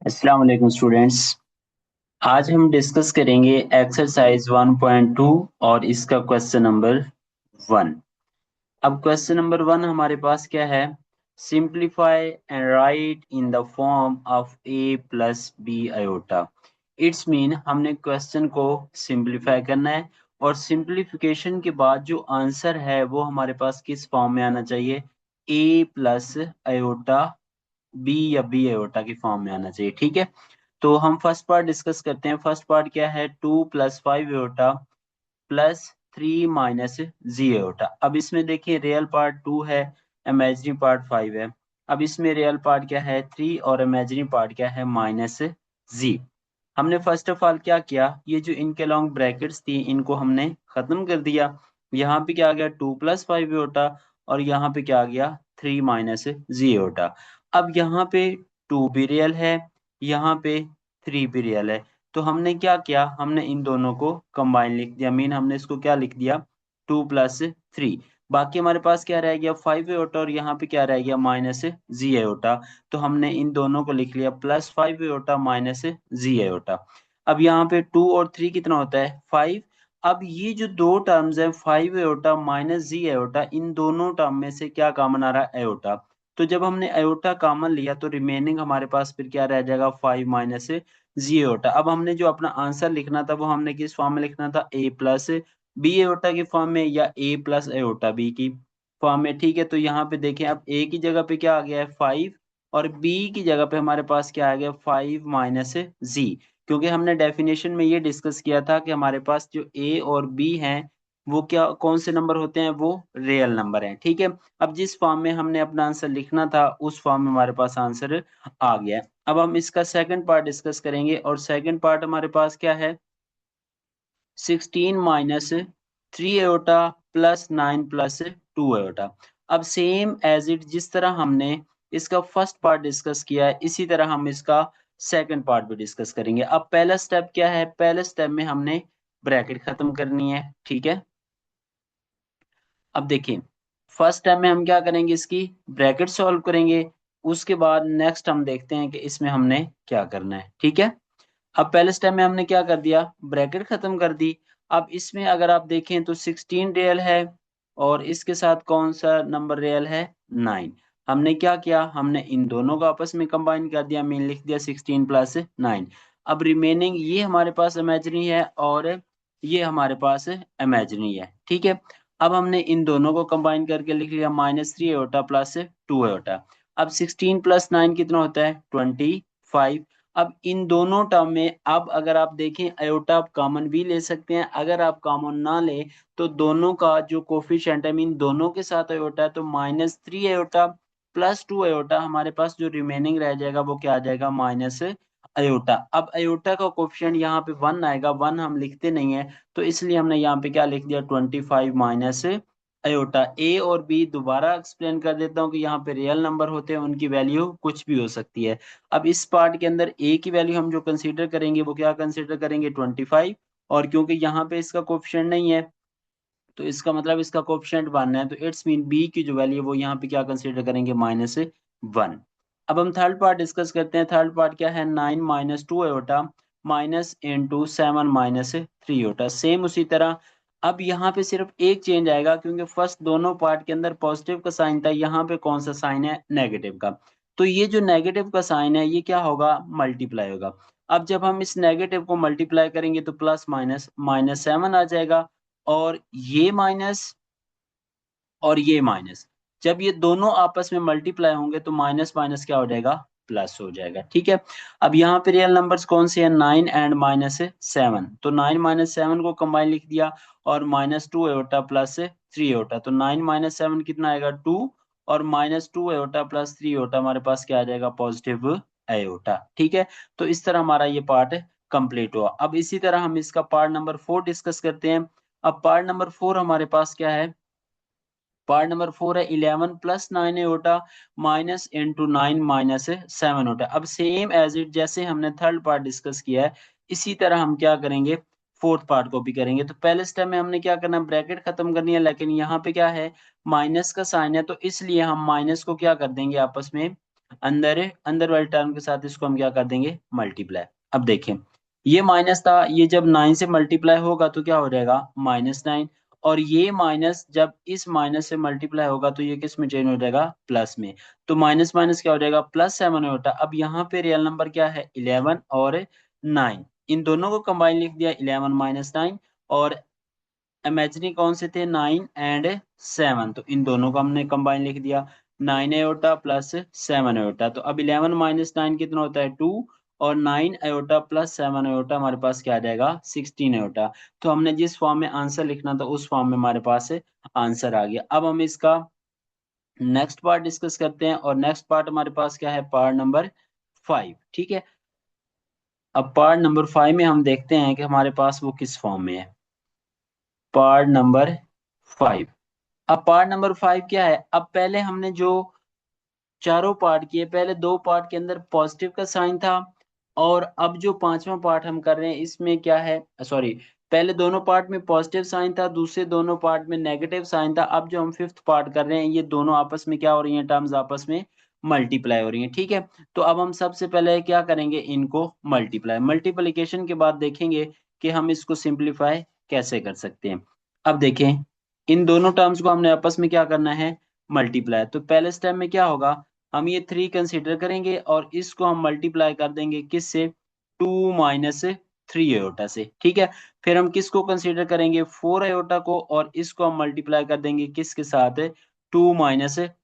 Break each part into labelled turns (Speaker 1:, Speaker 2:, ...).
Speaker 1: अस्सलाम वालेकुम स्टूडेंट्स। आज हम डिस्कस करेंगे एक्सरसाइज 1.2 और इसका क्वेश्चन नंबर 1। अब क्वेश्चन नंबर 1 हमारे पास क्या है? Simplify and write in the form of a plus B iota. It's mean हमने क्वेश्चन को सिंप्लीफाई करना है और सिंप्लीफिकेशन के बाद जो आंसर है वो हमारे पास किस फॉर्म में आना चाहिए? a प्लस आयोटा बी या बी आयोटा की फॉर्म में आना चाहिए। ठीक है, तो हम फर्स्ट पार्ट डिस्कस करते हैं। फर्स्ट पार्ट क्या है? 2 + 5 एओटा प्लस 3 - जी एओटा। अब इसमें देखिए रियल पार्ट 2 है, इमेजिनरी पार्ट 5 है। अब इसमें रियल पार्ट क्या है? 3 और इमेजिनरी पार्ट क्या है? -जी। हमने फर्स्ट ऑफ ऑल क्या किया, ये जो इनके लॉन्ग ब्रैकेट्स थी इनको हमने खत्म कर दिया। यहाँ पे क्या आ गया? 2 + 5 एओटा और यहाँ पे क्या आ गया? 3 - जी एओटा। अब यहाँ पे 2 भी रियल है, यहाँ पे 3 भी रियल है। तो हमने क्या किया, हमने इन दोनों को कंबाइन लिख दिया। मीन हमने इसको क्या लिख दिया? 2 + 3। बाकी हमारे पास क्या रह गया? 5 एओटा और यहाँ पे क्या रह गया? -जी एओटा। तो हमने इन दोनों को लिख लिया +5 एओटा -जी एओटा। अब यहाँ पे 2 और 3 कितना होता है? 5। अब ये जो दो टर्म्स है 5 एओटा -जी एओटा, इन दोनों टर्म में से क्या कॉमन आ रहा है? एओटा। तो जब हमने एओटा कॉमन लिया तो रिमेनिंग हमारे पास फिर क्या रह जाएगा? 5 -जी एओटा। अब हमने जो अपना आंसर लिखना था वो हमने किस फॉर्म में लिखना था? a प्लस बी एओटा की फॉर्म में या a प्लस एओटा बी की फॉर्म में। ठीक है, तो यहाँ पे देखें अब a की जगह पे क्या आ गया है? 5 और b की जगह पे हमारे पास क्या आ गया? 5 - जी। क्योंकि हमने डेफिनेशन में ये डिस्कस किया था कि हमारे पास जो a और b हैं वो क्या कौन से नंबर होते हैं? वो रियल नंबर हैं। ठीक है, अब जिस फॉर्म में हमने अपना आंसर लिखना था उस फॉर्म में हमारे पास आंसर आ गया है। अब हम इसका सेकंड पार्ट डिस्कस करेंगे और सेकंड पार्ट हमारे पास क्या है? 16 - 3 एओटा प्लस 9 प्लस 2 एओटा। अब सेम एज इट जिस तरह हमने इसका फर्स्ट पार्ट डिस्कस किया है इसी तरह हम इसका सेकंड पार्ट भी डिस्कस करेंगे। अब पहला स्टेप क्या है? पहले स्टेप में हमने ब्रैकेट खत्म करनी है। ठीक है, अब देखिए फर्स्ट टाइम में हम क्या करेंगे? इसकी ब्रैकेट सॉल्व करेंगे। उसके बाद नेक्स्ट हम देखते हैं कि इसमें हमने क्या करना है। ठीक है, अब पहले स्टेप में हमने क्या कर दिया? ब्रैकेट खत्म कर दी। अब इसमें अगर आप देखें तो 16 रियल है और इसके साथ कौन सा नंबर रियल है? 9। हमने क्या किया? हमने इन दोनों को आपस में कंबाइन कर दिया, मीन लिख दिया 16 + 9। अब रिमेनिंग ये हमारे पास इमेजिनरी है और ये हमारे पास इमेजिनरी है। ठीक है, अब हमने इन दोनों को कंबाइन करके लिख लिया -3 एओटा प्लस 2 एओटा। अब 16 + 9 कितना होता है? 25। अब इन दोनों टर्म में अब अगर आप देखें आयोटा आप कॉमन भी ले सकते हैं। अगर आप कॉमन ना ले तो दोनों का जो कोफिशिएंट है मीन दोनों के साथ आयोटा है तो -3 आयोटा प्लस 2 आयोटा हमारे पास जो रिमेनिंग रह जाएगा वो क्या आ जाएगा? Minus iota. अब आयोटा का कोफिशिएंट यहाँ पे 1 आएगा, 1 हम लिखते नहीं है तो इसलिए हमने यहाँ पे क्या लिख दिया? 25 माइनस आयोटा। ए और बी दोबारा एक्सप्लेन कर देता हूँ कि यहाँ पे रियल नंबर होते हैं, उनकी वैल्यू कुछ भी हो सकती है। अब इस पार्ट के अंदर ए की वैल्यू हम जो कंसीडर करेंगे वो क्या कंसीडर करेंगे? 25। और क्योंकि यहाँ पे इसका कोफिशिएंट नहीं है तो इसका मतलब इसका कोफिशिएंट 1 है, तो इट्स मीन बी की जो वैल्यू है वो यहाँ पे क्या कंसीडर करेंगे? -1। अब हम थर्ड पार्ट डिस्कस करते हैं। थर्ड पार्ट क्या है? 9 - 2 aorta minus into 7 - 3 aorta. Same उसी तरह अब यहाँ पे सिर्फ एक चेंज आएगा क्योंकि फर्स्ट दोनों पार्ट के अंदर पॉजिटिव का साइन था, यहाँ पे कौन सा साइन है? नेगेटिव का। तो ये जो नेगेटिव का साइन है ये क्या होगा? मल्टीप्लाई होगा। अब जब हम इस नेगेटिव को मल्टीप्लाई करेंगे तो प्लस माइनस -7 आ जाएगा और ये माइनस और ये माइनस, जब ये दोनों आपस में मल्टीप्लाई होंगे तो माइनस माइनस क्या हो जाएगा? प्लस हो जाएगा। ठीक है, अब यहाँ पे रियल नंबर्स कौन से हैं? 9 एंड -7। तो 9 - 7 को कंबाइन लिख दिया और -2 एओटा प्लस 3 एओटा। तो 9 - 7 कितना आएगा? 2 और -2 एओटा प्लस 3 एओटा हमारे पास क्या आ जाएगा? Positive aorta. ठीक है, तो इस तरह हमारा ये पार्ट कंप्लीट हुआ। अब इसी तरह हम इसका पार्ट नंबर 4 डिस्कस करते हैं। अब पार्ट नंबर 4 हमारे पास क्या है? पार्ट नंबर 4 है 11 + 9 एओटा माइनस इंटू 9 -7 एओटा। अब सेम एज इट जैसे हमने थर्ड पार्ट डिस्कस किया है इसी तरह हम क्या करेंगे? फोर्थ पार्ट कॉपी करेंगे। तो पहले स्टेप में हमने क्या करना है, ब्रैकेट खत्म करनी है, लेकिन यहाँ पे क्या है, माइनस का साइन है, तो इसलिए हम माइनस को क्या कर देंगे आपस में, अंदर अंदर वाले टर्म के साथ इसको हम क्या कर देंगे, मल्टीप्लाई। अब देखें, ये माइनस था, ये जब 9 से मल्टीप्लाई होगा तो क्या हो जाएगा, -9। और ये माइनस जब इस माइनस से मल्टीप्लाई होगा तो ये किस में चेंज हो जाएगा, प्लस में। तो माइनस माइनस क्या हो जाएगा, +7 होता। अब यहाँ पे रियल नंबर क्या है, 11 और 9, इन दोनों को कंबाइन लिख दिया, 11 माइनस 9। और इमेजिनरी कौन से थे, 9 एंड 7, तो इन दोनों को हमने कंबाइन लिख दिया, 9 प्लस 7। तो अब 11 माइनस 9 कितना होता है, 2। और 9 प्लस 7 हमारे पास क्या आ जाएगा, 16। तो हमने जिस फॉर्म में आंसर लिखना था उस फॉर्म में हमारे पास आंसर आ गया। अब हम इसका नेक्स्ट पार्ट डिस्कस करते हैं, और नेक्स्ट पार्ट हमारे पास क्या है, पार्ट नंबर 5। ठीक है, अब पार्ट नंबर 5 में हम देखते हैं कि हमारे पास वो किस फॉर्म में है। Part number 5। अब पार्ट नंबर 5 क्या है, अब पहले हमने जो चारों पार्ट किए, पहले दो पार्ट के अंदर पॉजिटिव का साइन था, और अब जो पांचवा पार्ट हम कर रहे हैं इसमें क्या है, सॉरी, पहले दोनों पार्ट में पॉजिटिव साइन था, दूसरे दोनों पार्ट में नेगेटिव साइन था। अब जो हम फिफ्थ पार्ट कर रहे हैं, ये दोनों आपस में क्या हो रही हैं, टर्म्स आपस में मल्टीप्लाई हो रही हैं। ठीक है, तो अब हम सबसे पहले क्या करेंगे, इनको मल्टीप्लाई, मल्टीप्लिकेशन के बाद देखेंगे कि हम इसको सिंप्लीफाई कैसे कर सकते हैं। अब देखें, इन दोनों टर्म्स को हमने आपस में क्या करना है, मल्टीप्लाई। तो पहले स्टेप में क्या होगा, हम ये 3 कंसीडर करेंगे और इसको हम मल्टीप्लाई कर देंगे किससे, 2 - 3 से। ठीक है, फिर हम किसको कंसीडर करेंगे, 4 को, और इसको हम मल्टीप्लाई कर देंगे किसके साथ, 2 -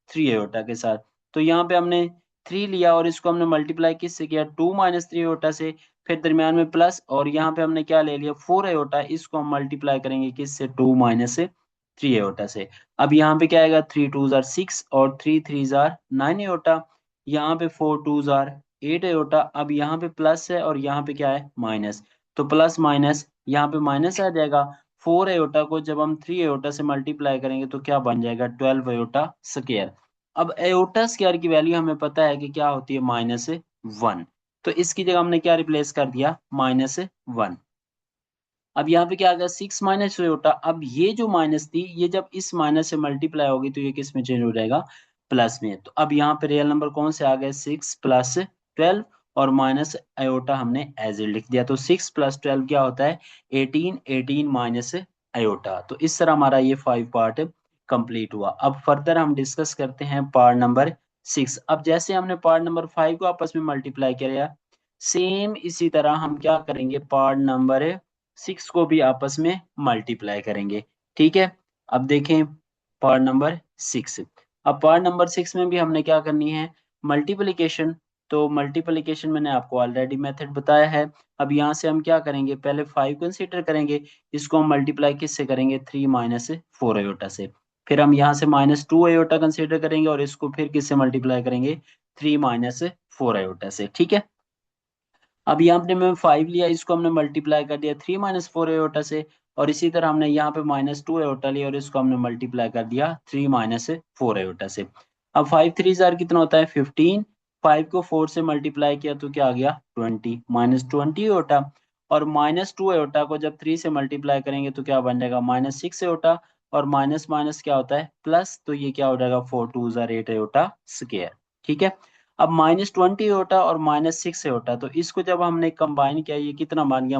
Speaker 1: 3 के साथ। तो यहाँ पे हमने 3 लिया और इसको हमने मल्टीप्लाई किससे किया, 2 - 3 से। फिर दरमियान में प्लस, और यहाँ पे हमने क्या ले लिया, 4 इसको हम मल्टीप्लाई करेंगे किससे, 2 - 3 से। अब यहाँ पे क्या आएगा, 3 2 6 और 3 3 9। यहाँ पे 4 2 8। अब यहाँ पे प्लस है और यहाँ पे क्या है, माइनस। तो प्लस माइनस यहाँ पे माइनस आ जाएगा। 4 को जब हम 3 से मल्टीप्लाई करेंगे तो क्या बन जाएगा, 12 स्क्वायर। अब एयोटा स्क्वायर की वैल्यू हमें पता है कि क्या होती है, -1। तो इसकी जगह हमने क्या रिप्लेस कर दिया, -1। अब यहाँ पे क्या आ गया, 6 - अब ये जो माइनस थी, ये जब इस माइनस से मल्टीप्लाई होगी तो ये किस में चेंज हो जाएगा, प्लस में। तो अब यहाँ पे रियल नंबर कौन से आ गए, 6 + 12, और माइनस आयोटा हमने एज ए लिख दिया। तो 6 + 12 क्या होता है, 18। 18 माइनस आयोटा। तो इस तरह हमारा ये 5 पार्ट कंप्लीट हुआ। अब फर्दर हम डिस्कस करते हैं पार्ट नंबर 6। अब जैसे हमने पार्ट नंबर 5 को आपस में मल्टीप्लाई किया, सेम इसी तरह हम क्या करेंगे, पार्ट नंबर 6 को भी आपस में मल्टीप्लाई करेंगे। ठीक है, अब देखें पार्ट नंबर 6। अब पार्ट नंबर 6 में भी हमने क्या करनी है, मल्टीप्लिकेशन। तो मल्टीप्लिकेशन मैंने आपको ऑलरेडी मेथड बताया है। अब यहाँ से हम क्या करेंगे, पहले 5 कंसीडर करेंगे, इसको हम मल्टीप्लाई किससे करेंगे, 3 - 4 से। फिर हम यहाँ से -2 कंसीडर करेंगे और इसको फिर किससे मल्टीप्लाई करेंगे, 3 - 4 से। ठीक है, अब यहाँ पे मैं 5 लिया, इसको हमने मल्टीप्लाई कर दिया 3 - 4 से। और इसी तरह हमने यहाँ पे -2 लिया और इसको हमने मल्टीप्लाई कर दिया 3 - 4 से। अब 5 3 कितना होता है, 15। 5 को 4 से मल्टीप्लाई किया तो क्या आ गया, 20, -20 और -2 को जब 3 से मल्टीप्लाई करेंगे तो क्या बन जाएगा, -6। और माइनस माइनस क्या होता है, प्लस। तो ये क्या हो जाएगा, 4 2 8 स्क्वायर। ठीक है, अब -20 और -6 तो इसको जब हमने कंबाइन किया, ये कितना बन गया,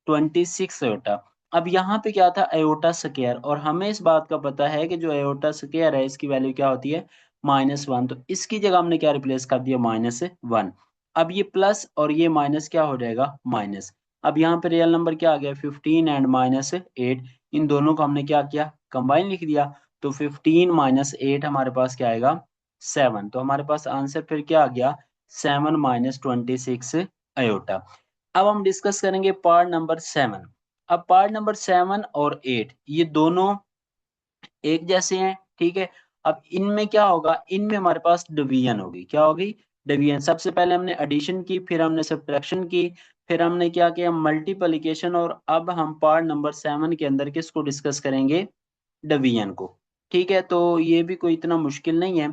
Speaker 1: -26। अब यहाँ पे क्या था, एयोटा स्क्वायर, और हमें इस बात का पता है कि जो एयोटा स्क्वायर है इसकी वैल्यू क्या होती है, -1। तो इसकी जगह हमने क्या रिप्लेस कर दिया, -1। अब ये प्लस और ये माइनस क्या हो जाएगा, माइनस। अब यहाँ पे रियल नंबर क्या आ गया, 15 एंड -8। इन दोनों को हमने क्या किया, कंबाइन लिख दिया। तो 15 - 8 हमारे पास क्या आएगा, 7। तो हमारे पास आंसर फिर क्या आ गया, 7 - 26 अब हम डिस्कस करेंगे पार्ट नंबर 7। अब पार्ट नंबर 7 और 8 ये दोनों एक जैसे हैं। ठीक है, अब इनमें क्या होगा, इनमें हमारे पास डिवीजन होगी, क्या होगी, डिवीजन। सबसे पहले हमने एडिशन की, फिर हमने सब्ट्रैक्शन की, फिर हमने क्या किया, मल्टीप्लिकेशन, और अब हम पार्ट नंबर 7 के अंदर किसको डिस्कस करेंगे, डिवीजन को। ठीक है, तो ये भी कोई इतना मुश्किल नहीं है।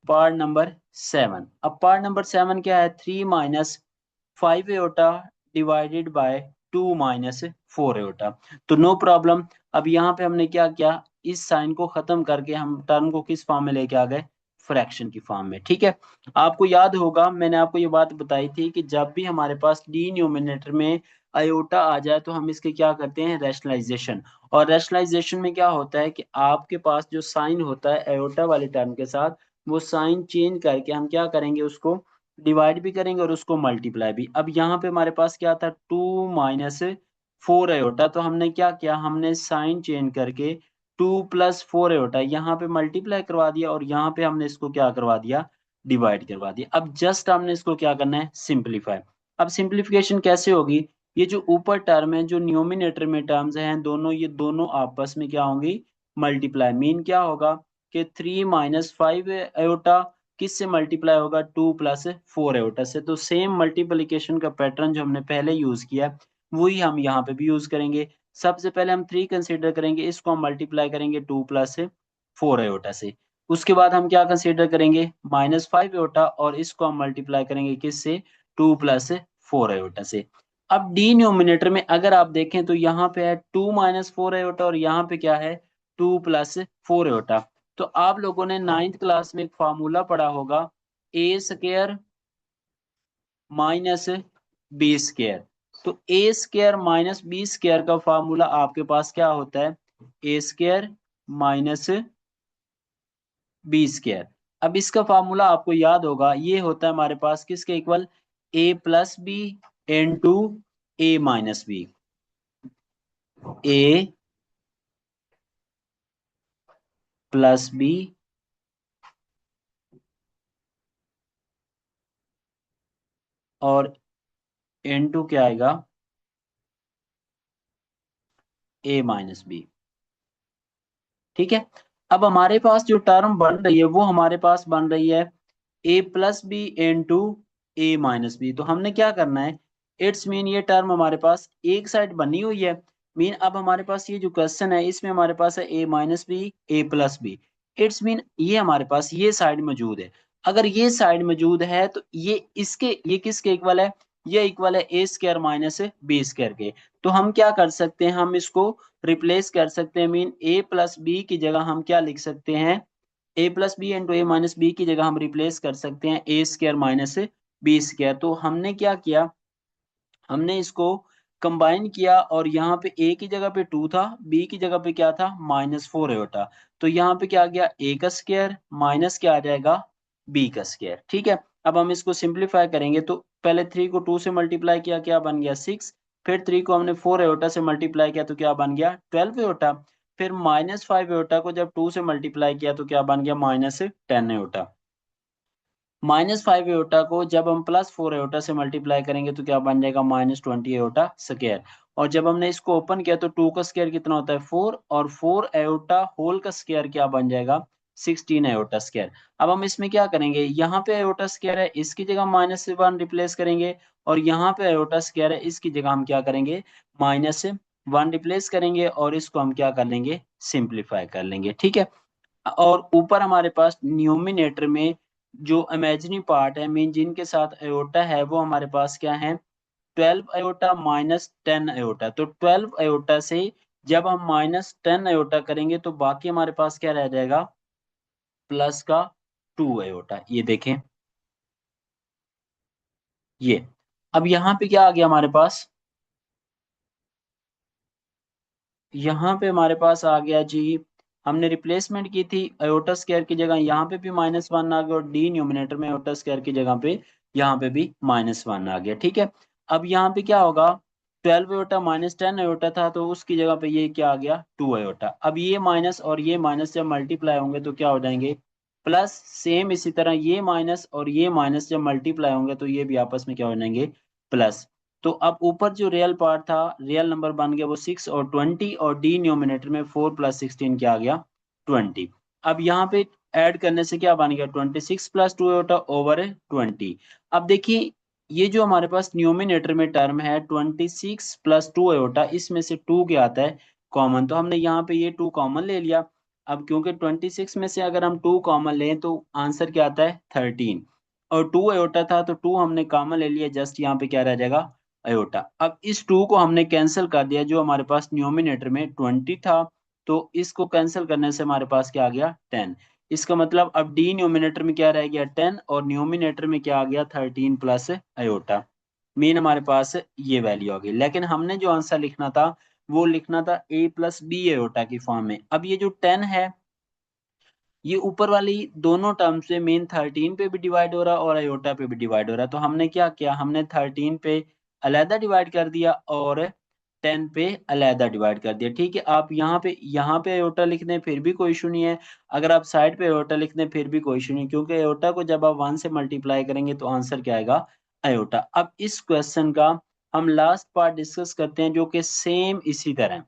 Speaker 1: पार्ट नंबर 7, अब पार्ट नंबर 7 क्या है, 3 - 5 aorta divided by 2 minus 4 aorta. तो नो प्रॉब्लम। अब यहाँ पे हमने क्या किया, इस साइन को खत्म करके हम टर्म को किस फॉर्म में लेके आ गए, फ्रैक्शन की फॉर्म में। ठीक है, आपको याद होगा मैंने आपको ये बात बताई थी कि जब भी हमारे पास डिनोमिनेटर में अयोटा आ जाए तो हम इसके क्या करते हैं, रैशनलाइजेशन। और रैशनलाइजेशन में क्या होता है कि आपके पास जो साइन होता है अयोटा वाले टर्म के साथ, वो साइन चेंज करके हम क्या करेंगे, उसको डिवाइड भी करेंगे और उसको मल्टीप्लाई भी। अब यहाँ पे हमारे पास क्या था, 2 - 4 अयोटा, तो हमने क्या किया, हमने साइन चेंज करके 2 + 4 अयोटा यहाँ पे मल्टीप्लाई करवा दिया और यहाँ पे हमने इसको क्या करवा दिया, डिवाइड करवा दिया। अब जस्ट हमने इसको क्या करना है, सिंप्लीफाई। अब सिंप्लीफिकेशन कैसे होगी, ये जो ऊपर टर्म है, जो न्यूमिनेटर में टर्म्स हैं दोनों, ये दोनों आपस में क्या होंगी, मल्टीप्लाई। मीन क्या होगा कि 3 - 5 अयोटा किससे मल्टीप्लाई होगा, 2 + 4 एयोटा से। तो सेम मल्टीप्लिकेशन का पैटर्न जो हमने पहले यूज किया वही हम यहाँ पे भी यूज करेंगे। सबसे पहले हम 3 कंसीडर करेंगे, इसको हम मल्टीप्लाई करेंगे 2 + 4 एयोटा से। उसके बाद हम क्या कंसीडर करेंगे, -5 एयोटा, और इसको हम मल्टीप्लाई करेंगे किससे, 2 + 4 एयोटा से। अब डिनोमिनेटर में अगर आप देखें तो यहाँ पे है 2 - 4 एयोटा और यहाँ पे क्या है, 2 + 4 एयोटा। तो आप लोगों ने नाइन्थ क्लास में एक फार्मूला पढ़ा होगा, A² - B²। तो A² - B² का फार्मूला आपके पास क्या होता है, A² - B²। अब इसका फार्मूला आपको याद होगा, ये होता है हमारे पास किसके equal, A + B into A - B। A + B और इंटू क्या आएगा, A - B। ठीक है, अब हमारे पास जो टर्म बन रही है वो हमारे पास बन रही है A + B into A - B। तो हमने क्या करना है, इट्स मीन ये टर्म हमारे पास एक साइड बनी हुई है। मीन अब हमारे पास ये जो क्वेश्चन है इसमें हमारे पास है A - B A + B। It's mean ये हमारे पास ये साइड मौजूद है। अगर ये साइड मौजूद है तो ये किसके इक्वल है, ये इक्वल है A² - B² के। तो हम क्या कर सकते हैं, हम इसको रिप्लेस कर सकते हैं। मीन A + B की जगह हम क्या लिख सकते हैं, A + B into A - B की जगह हम रिप्लेस कर सकते हैं A² - B²। तो हमने क्या किया, हमने इसको कंबाइन किया और यहाँ पे A की जगह पे 2 था, B की जगह पे क्या था, -4 एयोटा। तो यहाँ पे क्या आ गया, A का स्क्वायर माइनस क्या आ जाएगा, B का स्क्वायर। ठीक है, अब हम इसको सिंप्लीफाई करेंगे तो पहले 3 को 2 से मल्टीप्लाई किया, क्या बन गया 6। फिर 3 को हमने 4 एयोटा से मल्टीप्लाई किया तो क्या बन गया 12 एयोटा। फिर -5 एयोटा को जब 2 से मल्टीप्लाई किया तो क्या बन गया -10 एयोटा। -5 एयोटा को जब हम +4 एयोटा से मल्टीप्लाई करेंगे तो क्या बन जाएगा -20 एयोटा स्क्वायर। और जब हमने इसको ओपन किया तो 2 का स्क्वायर कितना होता है 4, और 4 एयोटा होल का स्क्वायर क्या बन जाएगा 16 एयोटा स्क्वायर। अब हम इसमें क्या करेंगे, यहाँ पे एयोटा स्क्वायर है इसकी जगह -1 रिप्लेस करेंगे, और यहाँ पे एयोटा स्क्वायर है इसकी जगह हम क्या करेंगे, -1 रिप्लेस करेंगे, और इसको हम क्या कर लेंगे, सिंप्लीफाई कर लेंगे। ठीक है, और ऊपर हमारे पास न्यूमिनेटर में जो इमेजिनरी पार्ट है, मीन जिनके साथ अयोटा है, वो हमारे पास क्या है, 12 अयोटा -10 अयोटा। तो 12 अयोटा से जब हम -10 अयोटा करेंगे तो बाकी हमारे पास क्या रह जाएगा, प्लस का 2 अयोटा। ये देखें, ये अब यहाँ पे क्या आ गया हमारे पास, यहाँ पे हमारे पास आ गया जी, हमने रिप्लेसमेंट की थी अयोटा स्क्वायर की जगह, यहाँ पे भी -1 आ गया, और डी न्यूमिनेटर में अयोटा स्क्वायर की जगह पे यहाँ पे भी -1 आ गया। ठीक है, अब यहाँ पे क्या होगा, 12 अयोटा -10 अयोटा था तो उसकी जगह पे ये क्या आ गया 2 अयोटा। अब ये माइनस और ये माइनस जब मल्टीप्लाई होंगे तो क्या हो जाएंगे प्लस। सेम इसी तरह ये माइनस और ये माइनस जब मल्टीप्लाई होंगे तो ये भी आपस में क्या हो जाएंगे, प्लस। तो अब ऊपर जो रियल पार्ट था, रियल नंबर बन गया वो 6 और 20, और डी न्यूमिनेटर में 4 + 16 क्या आ गया 20। अब यहाँ पे ऐड करने से क्या बन गया 26 + 2 ओवर 20। अब देखिए, ये जो हमारे पास न्यूमिनेटर में टर्म है 26 + 2 अयोटा, इसमें से 2 क्या आता है कॉमन, तो हमने यहाँ पे ये 2 कॉमन ले लिया। अब क्योंकि 26 में से अगर हम 2 कॉमन लें तो आंसर क्या आता है 13, और 2 अयोटा था तो 2 हमने कॉमन ले लिया, जस्ट यहाँ पे क्या रह जाएगा अयोटा। अब इस 2 को हमने कैंसिल कर दिया, जो हमारे पास न्यूमिनेटर में 20 था, तो इसको कैंसिल करने से हमारे पास क्या आ गया 10। इसका मतलब अब डी न्यूमिनेटर में क्या रह गया 10, और न्यूमिनेटर में क्या आ गया 13 प्लस अयोटा। मीन हमारे पास ये वैल्यू आ गई। लेकिन हमने जो आंसर लिखना था वो लिखना था ए प्लस बी अयोटा की फॉर्म में। अब ये जो 10 है ये ऊपर वाली दोनों टर्म से मेन 13 पे भी डिवाइड हो रहा है और अयोटा पे भी डिवाइड हो रहा है। तो हमने क्या किया, हमने 13 पे अलहदा डिवाइड कर दिया और 10 पे अलहदा डिवाइड कर दिया। ठीक है, आप यहाँ पे अयोटा लिख दें फिर भी कोई इशू नहीं है, अगर आप साइड पे अयोटा लिख दें फिर भी कोई इशू नहीं, क्योंकि अयोटा को जब आप 1 से मल्टीप्लाई करेंगे तो आंसर क्या आएगा अयोटा। अब इस क्वेश्चन का हम लास्ट पार्ट डिस्कस करते हैं, जो कि सेम इसी तरह है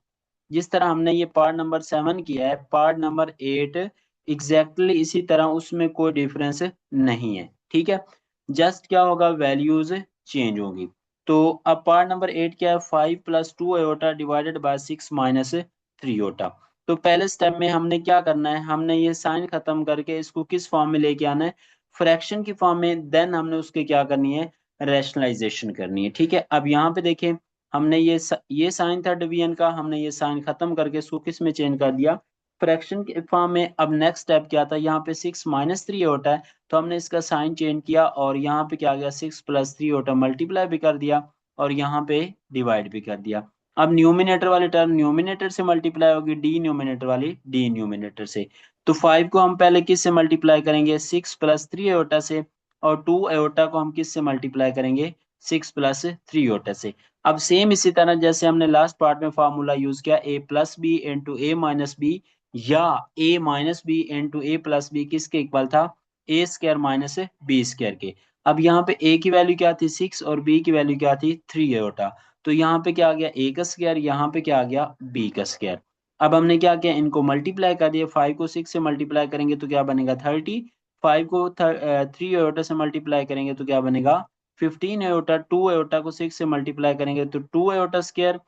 Speaker 1: जिस तरह हमने ये पार्ट नंबर 7 किया है, पार्ट नंबर 8 एग्जैक्टली इसी तरह, उसमें कोई डिफरेंस नहीं है। ठीक है, जस्ट क्या होगा, वैल्यूज चेंज होंगी। तो अब पार्ट नंबर 8 क्या है, 5 plus 2 iota divided by 6 minus 3 iota. तो पहले स्टेप में हमने क्या करना है, हमने ये साइन खत्म करके इसको किस फॉर्म में लेके आना है, फ्रैक्शन की फॉर्म में। देन हमने उसके क्या करनी है, रैशनलाइजेशन करनी है। ठीक है, अब यहाँ पे देखें, हमने ये साइन था डिवीजन का, हमने ये साइन खत्म करके इसको किस में चेंज कर दिया, फ्रैक्शन के फॉर्म में। अब नेक्स्ट स्टेप क्या था, यहाँ पे 6 माइनस 3 होता है, तो हमने इसका साइन चेंज किया और यहाँ पे क्या आ गया 6 प्लस 3 होता, मल्टीप्लाई भी कर दिया और यहाँ पे डिवाइड भी कर दिया। अब न्यूमिनेटर वाली टर्म न्यूमिनेटर से मल्टीप्लाई होगी, डी न्यूमिनेटर वाली डी न्यूमिनेटर से। तो 5 को हम पहले किस से मल्टीप्लाई करेंगे, 6 प्लस 3 एयोटा से, और 2 एयोटा को हम किस से मल्टीप्लाई करेंगे, 6 प्लस 3 एयोटा से। अब सेम इसी तरह जैसे हमने लास्ट पार्ट में फार्मूला यूज किया, ए प्लस बी इंटू ए माइनस बी, या ए माइनस बी इंटू ए प्लस बी किसके इक्वल था, ए स्क्वायर माइनस बी स्क्वायर के। अब यहाँ पे ए की वैल्यू क्या थी 6 और बी की वैल्यू क्या थी 3 एयोटा। तो यहाँ पे क्या आ गया ए का स्क्वायर, यहाँ पे क्या आ गया बी का स्क्वायर। अब हमने क्या किया, इनको मल्टीप्लाई कर दिया, 5 को 6 से मल्टीप्लाई करेंगे तो क्या बनेगा 30, 5 को 3 एयोटा से मल्टीप्लाई करेंगे तो क्या बनेगा 15 एयोटा, 2 एयोटा को 6 से मल्टीप्लाई करेंगे तो 2 एयोटा स्क्वायर,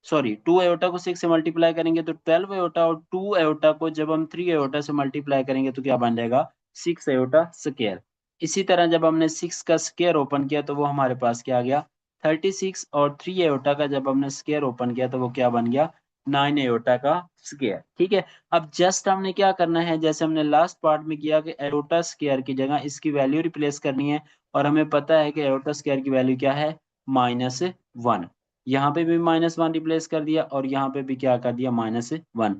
Speaker 1: सॉरी 2 एयोटा को 6 से मल्टीप्लाई करेंगे तो 12 एयोटा, और 2 एयोटा को जब हम 3 एयोटा से मल्टीप्लाई करेंगे तो क्या बन जाएगा 6 एयोटा स्क्वायर। इसी तरह जब हमने 6 का स्क्वायर ओपन किया तो वो हमारे पास क्या आ गया 36, और 3 एयोटा का जब हमने स्क्वायर ओपन किया तो वो क्या बन गया 9 एयोटा का स्क्वायर। ठीक है, अब जस्ट हमने क्या करना है, जैसे हमने लास्ट पार्ट में किया कि एयोटा स्क्वायर की जगह इसकी वैल्यू रिप्लेस करनी है, और हमें पता है कि एयोटा स्क्वायर की वैल्यू क्या है -1। यहाँ पे भी -1 रिप्लेस कर दिया और यहाँ पे भी क्या कर दिया -1।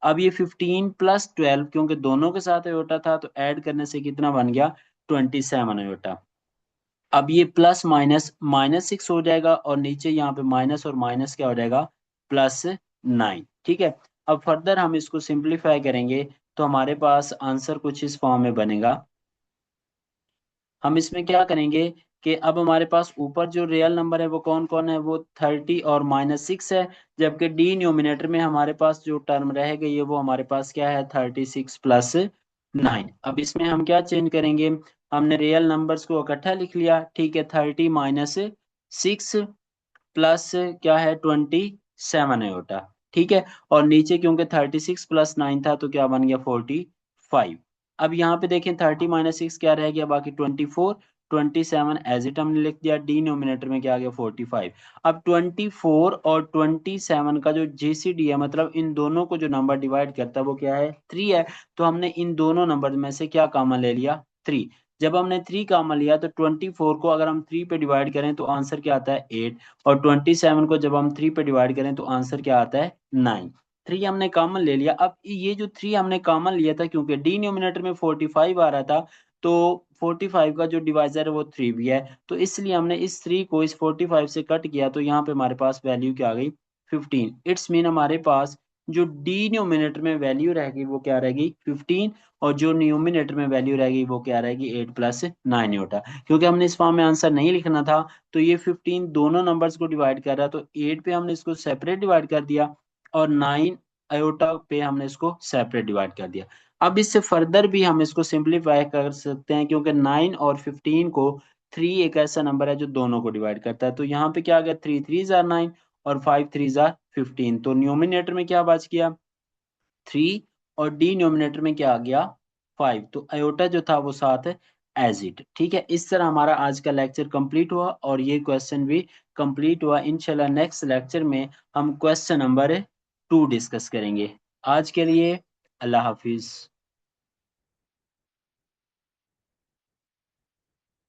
Speaker 1: अब ये 15 प्लस 12 क्योंकि दोनों के साथ अयोटा था तो ऐड करने से कितना बन गया 27 अयोटा। अब ये प्लस माइनस -6 हो जाएगा और नीचे यहाँ पे माइनस और माइनस क्या हो जाएगा +9। ठीक है, अब फर्दर हम इसको सिंप्लीफाई करेंगे तो हमारे पास आंसर कुछ इस फॉर्म में बनेगा। हम इसमें क्या करेंगे कि अब हमारे पास ऊपर जो रियल नंबर है वो कौन कौन है, वो 30 और -6 है, जबकि डी न्यूमिनेटर में हमारे पास जो टर्म रह गई है वो हमारे पास क्या है 36 प्लस 9। अब इसमें हम क्या चेंज करेंगे, हमने रियल नंबर्स को इकट्ठा लिख लिया। ठीक है, 30 -6 प्लस क्या है 27 अयोटा। ठीक है, और नीचे क्योंकि 36 प्लस 9 था तो क्या बन गया 45। अब यहाँ पे देखें 30 -6 क्या रह गया, बाकी 24, 27 एज इट हमने लिख दिया, डिनोमिनेटर में क्या आ गया 45। अब 24 और 27 का जो जीसीडी है, मतलब इन दोनों को जो नंबर डिवाइड करता है वो क्या है 3 है। तो हमने इन दोनों नंबर में से क्या कॉमन ले लिया 3। जब हमने 3 कॉमन लिया तो 24 को अगर हम 3 पे डिवाइड करें तो आंसर क्या आता है 8, और 27 को जब हम 3 पे डिवाइड करें तो आंसर क्या आता है 9। 3 हमने कॉमन ले लिया। अब ये जो 3 हमने कॉमन लिया था क्योंकि डिनोमिनेटर में 45 आ रहा था, तो 45 का जो डिवाइजर है वो 3 भी है, तो इसलिए हमने इस 3 को इस 45 से कट किया तो यहाँ पे हमारे पास वैल्यू क्या आ गई 15। इट्स मीन हमारे पास जो डिनोमिनेटर में वैल्यू रहेगी वो क्या रहेगी 15, और जो न्यूमिनेटर में वैल्यू रहेगी वो क्या रहेगी 8 प्लस 9 होता। क्योंकि हमने इस फॉर्म में आंसर नहीं लिखना था तो ये 15 दोनों नंबर्स को डिवाइड कर रहा है, तो 8 पे हमने इसको सेपरेट डिवाइड कर दिया और 9 अयोटा पे हमने इसको सेपरेट डिवाइड कर दिया। अब इससे फर्दर भी हम इसको सिंप्लीफाई कर सकते हैं, क्योंकि 9 और 15 को 3 एक ऐसा नंबर है जो दोनों को डिवाइड करता है। तो यहाँ पे क्या आ गया 3 3 जार 9 और 5 3 जार 15, तो न्यूमिनेटर में क्या बच गया 3, और डिनोमिनेटर में क्या आ गया 5। तो अयोटा जो था वो साथ है एज इट। ठीक है, इस तरह हमारा आज का लेक्चर कंप्लीट हुआ और ये क्वेश्चन भी कंप्लीट हुआ। इंशाल्लाह नेक्स्ट लेक्चर में हम क्वेश्चन नंबर 2 डिस्कस करेंगे। आज के लिए अल्लाह हाफिज़।